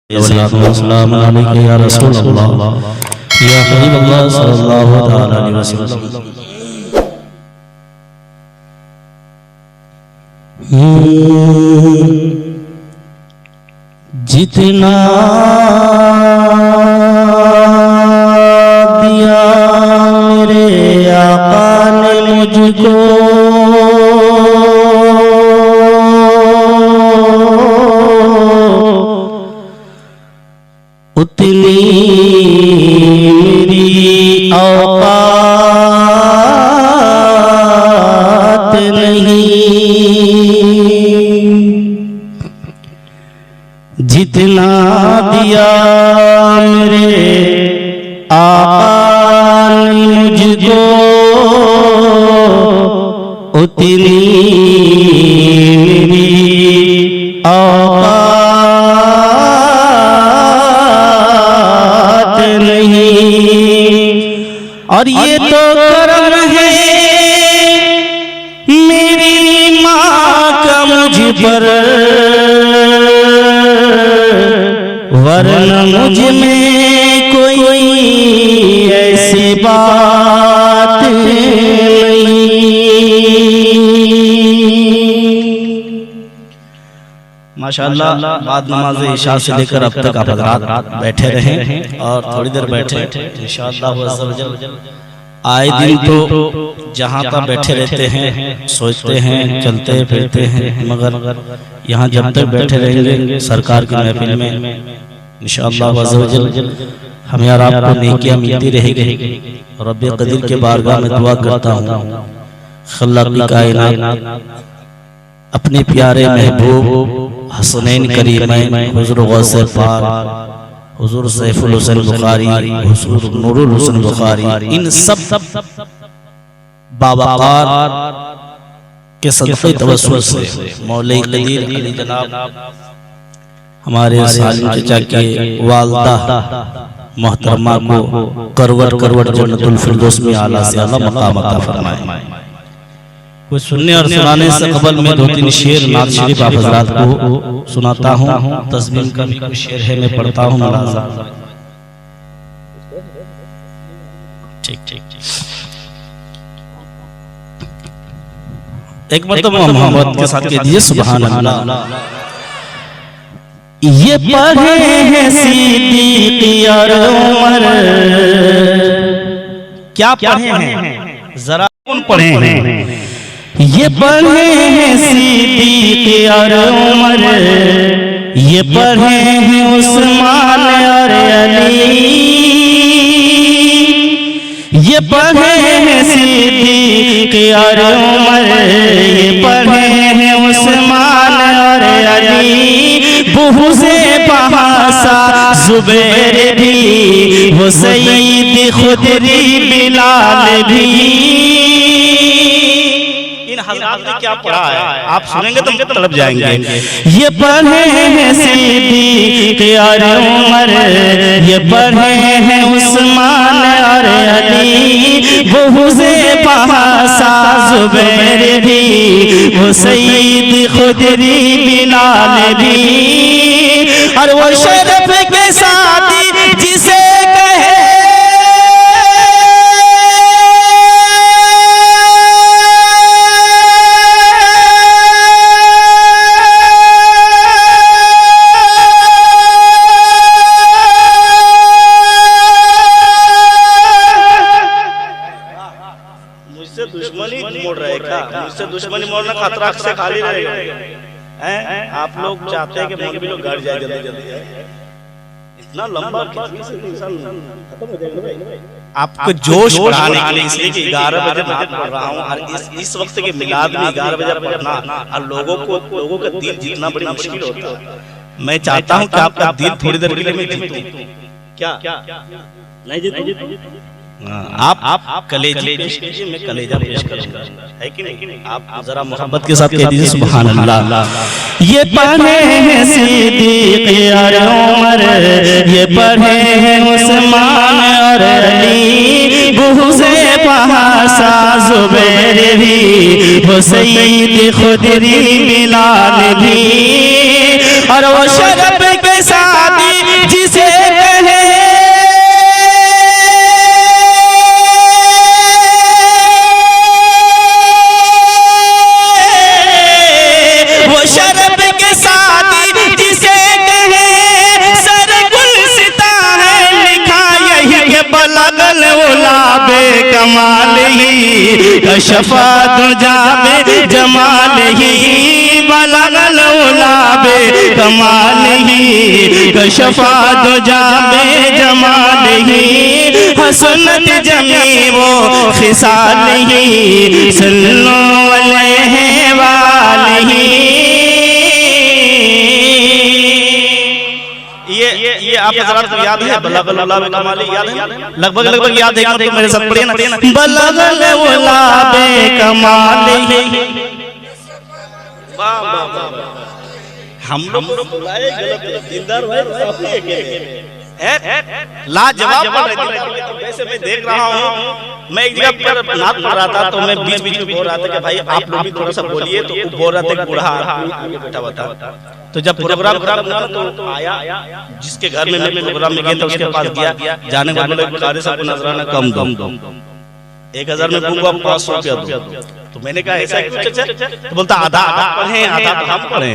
अस्सलाम अलैका या रसूल अल्लाह या हबीब अल्लाह सल्लल्लाहु तआला अलैहि वसल्लम। जितना दिया मेरे आका ने मुझको उतनी मेरी औकात नहीं। जितना दिया मेरे आका ने मुझको उतनी मेरी औकात नहीं। और ये तो करम है मेरी माँ का मुझ पर, वरना मुझ में कोई ऐसी बात नहीं। माशाअल्लाह बाद नमाज इशा से लेकर अब तक आप हज़रात बैठे रहे और थोड़ी देर बैठे इंशाअल्लाह अज़्ज़ा वजल। आए दिन तो जहाँ तक बैठे रहते हैं, सोचते हैं, चलते फिरते हैं, मगर यहाँ जब तक बैठे रहेंगे सरकार की महफिल में इंशाअल्लाह अज़्ज़ा वजल हमें और आपको नेकियां मिलती रहेगी। रब्बे क़दीर के बारगाह में दुआ करता हूँ खल्क़ कायनात अपने प्यारे महबूब हसनैन करीमैन हुज़ूर गौसे पाक, हुज़ूर सैफुल हुसैन बुखारी, हुज़ूर नूरुल हुसैन बुखारी, इन सब बावक़ार के सदक़े तवस्सुल से मौला क़दीर अली जनाब हमारे सालिम चचा के वालिदा मोहतरमा को करवट करवट जन्नतुल फिरदौस में आला से आला मकाम अता फरमाए। कुछ सुनने और सुनाने से कबल में दो तीन शेर नात शरीफ आप हज़रात को सुनाता हूँ। तस्मीम का भी कुछ शेर है, मैं पढ़ता हूँ। ठीक ठीक ठीक। एक मरतबा मोहम्मद के साथ कह दीजिए सुभान अल्लाह। ये पढ़े हैं सिद्दीक़ और उमर, क्या पढ़े हैं जरा कौन पढ़े हैं? ये पढ़े हैं सिद्दीक़ और उमर, ये पढ़े हैं उस्मान और अली, ये पढ़े हैं सिद्दीक़ और उमर, ये पढ़े हैं उस्मान और अली, बुग़्ज़े बहासा ज़ुबैर भी, वो सईद खुदरी बिलाल भी। हज़रात ने क्या पढ़ा है आप सुनेंगे तो तलब जाएंगे। ये पढ़े हैं सिद्दीक़ और उमर, ये पढ़े हैं उस्मान और अली, बुग़्ज़े बहासा ज़ुबैर भी, वो सईद खुदरी बिलाल भी। और वो शरफ के साथ जिसे मुझसे दुश्मनी मोड़ना खतरा से खाली रहेगा। आप लोग चाहते हैं कि मौलवी लोग घर जाए जल्दी जल्दी, इतना लंबा इंसान खत्म हो जाएगा भाई। आपको जोश बढ़ाने के लिए इसलिए कि 11 बजे नात पढ़ रहा हूँ और इस वक्त के मिलाद में 11 बजे पढ़ना और लोगों का दिल जीतना बड़ी मुश्किल होता है। मैं चाहता हूँ कि आपका दिल थोड़ी देर के लिए मैं जीतूं। क्या नहीं जीतूं? आप कलेजा पेश कीजिए, मैं कलेजा पेश करूंगा, है कि नहीं? आप जरा मोहब्बत के साथ कह दीजिए सुभान अल्लाह। ये पढ़े हैं सिद्दीक़ और उमर, ये पढ़े हैं उस्मान और अली, बुग़्ज़े बहासा ज़ुबैर भी, वो सईद खुदरी बिलाल भी। और वो शरफ के साथ कमाल ही कशफा दुजा बे जमाल ही बलगल उला बे कमाल ही कशफा दुजा बे जमाल ही हसनत जमी वो खिसाल ही सल्लो अलैहि वालही। ये आप हज़रात को याद है? बलगल उला बे कमाल ही याद है? लगभग याद है। तो मेरे साथ पढ़िए ना, बलगल उला बे कमाल ही। हम लोग बुलाए गलत दिलदार भाई लाजवाब पढ़ रहे थे। वैसे मैं देख रहा हूँ, मैं एक जगह पर नात पढ़ रहा था तो मैं बीच बीच में बोल रहा था कि भाई आप लोग भी थोड़ा सा बोलिए, तो वो बोल रहा था बूढ़ा आगे बैठा हुआ था। तो जब प्रोग्राम खत्म हुआ तो आया जिसके घर में मैं प्रोग्राम में गया था उसके पास गया, जाने के बाद कारी साहब को नजराना कम दो 1000 में दूंगा 500 रुपया दो। तो मैंने कहा ऐसा कुछ? तो बोलता आधा पढ़े आधा हम पढ़े।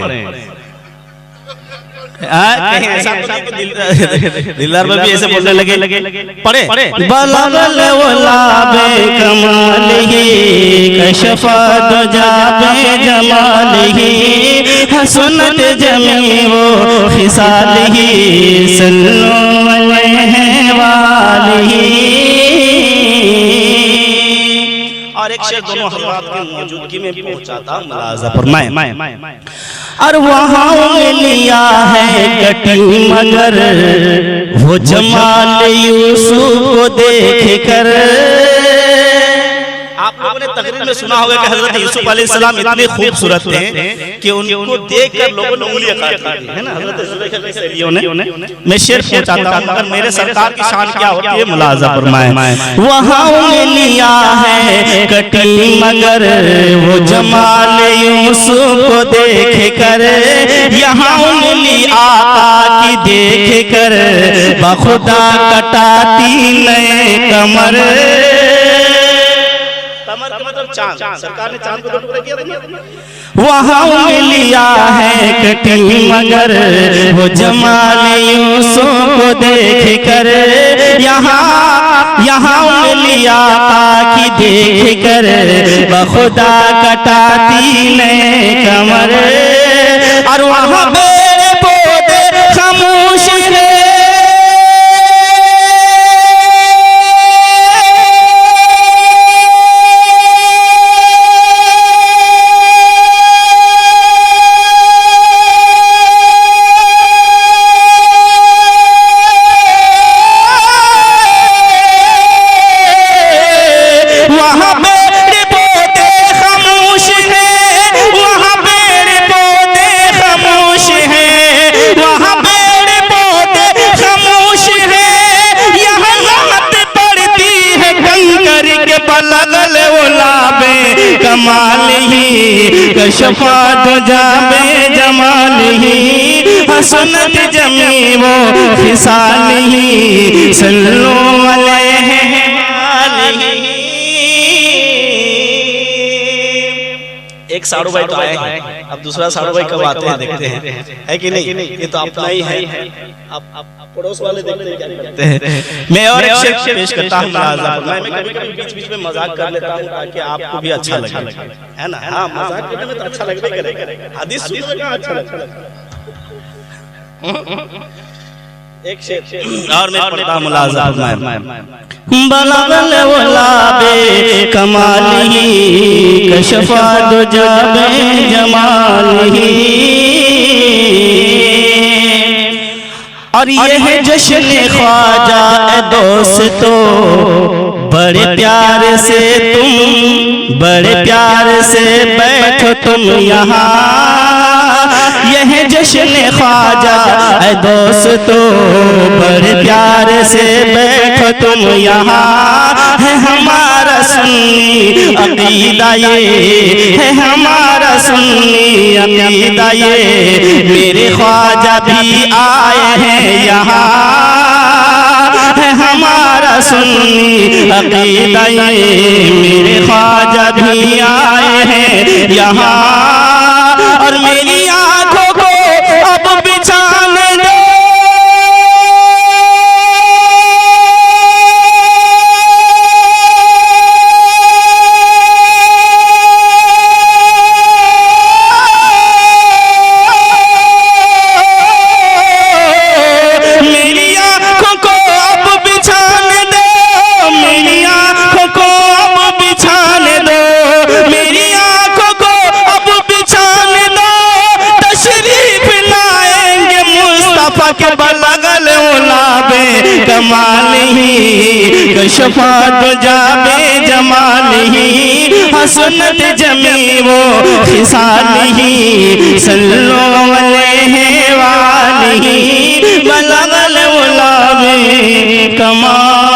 कहीं ऐसा दिलदार में भी ऐसे बोलने लगे पढ़े बलगल उला बे कमाल ही कशफा दुजा बे जमाल ही हसनत जमी वो खिसाल ही सल्लो अलैहि वालही। और एक शेर दोनों हज़रात की मौजूदगी में पहुंचाता मुलाज़ा फरमाए। और वहाँ लिया है कटी मगर वो जमाल यूसुफ को देख कर। आप लोगों ने तकरीर में सुना होगा कि हजरत यूसुफ अलैहिस्सलाम इतने खूबसूरत थे कि उनको देखकर लोगों ने उंगलियां काट दी है ना। हजरत ज़ुलेखा की सहेलियों ने मैं शेर पहुंचाता हूं, मगर मेरे सरकार की शान क्या होती है मुलाज़ा फरमाए। वहाँ लिया है कटी मगर वो जमाल यूसुफ को देख कर, यहाँ उंगली आका की देख कर बखुदा कटाती नए कमर। चांद, सरकार ने चांद को टुकड़ा किया था। वहाँ लिया है कटी मगर वो जमाल यूसुफ को देख कर, यहाँ लिया की देख कर बखुदा कटाती ने कमर। और वहाँ पेड़ पौधे खामोश है, कमाल ही कशफा दुजा बे जमाल ही हसनत जमी वो खिसाल ही सल्लो अलैहि वालही। एक साड़ू भाई तो आए हैं, अब दूसरा साड़ू भाई कब आते हैं देखते हैं, है कि नहीं? ये तो अपना ही है, अब पड़ोस वाले देखते हैं क्या करते हैं। मैं और एक शेर पेश करता हूं मुलाज़ा फरमाए। मैं कभी-कभी बीच-बीच में मजाक कर लेता हूं ताकि आपको भी अच्छा लगे, है ना? हां, मजाक करने में तो अच्छा लगबे करेगा, हदीस सुनने में अच्छा लगता है। एक शेर और मैं पढ़ता हूं मुलाज़ा फरमाए। बलगल उला बे कमाल ही कशफा दुजा बे जमाल ही। और ये है जश्न ख्वाजा दोस्तों, बड़े प्यार से तुम बड़े प्यार से बैठो तुम यहाँ। यह जश्न ख्वाजा दोस्तों, बड़े प्यार से बैठो तुम यहाँ। है हमारा सुन्नी अकीदा ये, है हमारा सुन्नी अकीदा ये, मेरे ख्वाजा भी आए हैं यहाँ। है हमारा सुन्नी अकीदा ये, मेरे ख्वाजा भी आए हैं यहाँ। और मेरी आंखों को अब बिछाने दो, जाबे कमाल ही, कशफा तो जाबे जमाल ही, हसनत जमी वो खिसाल ही, सल्लो अलैहि वालिही बलगल उला में कमाल।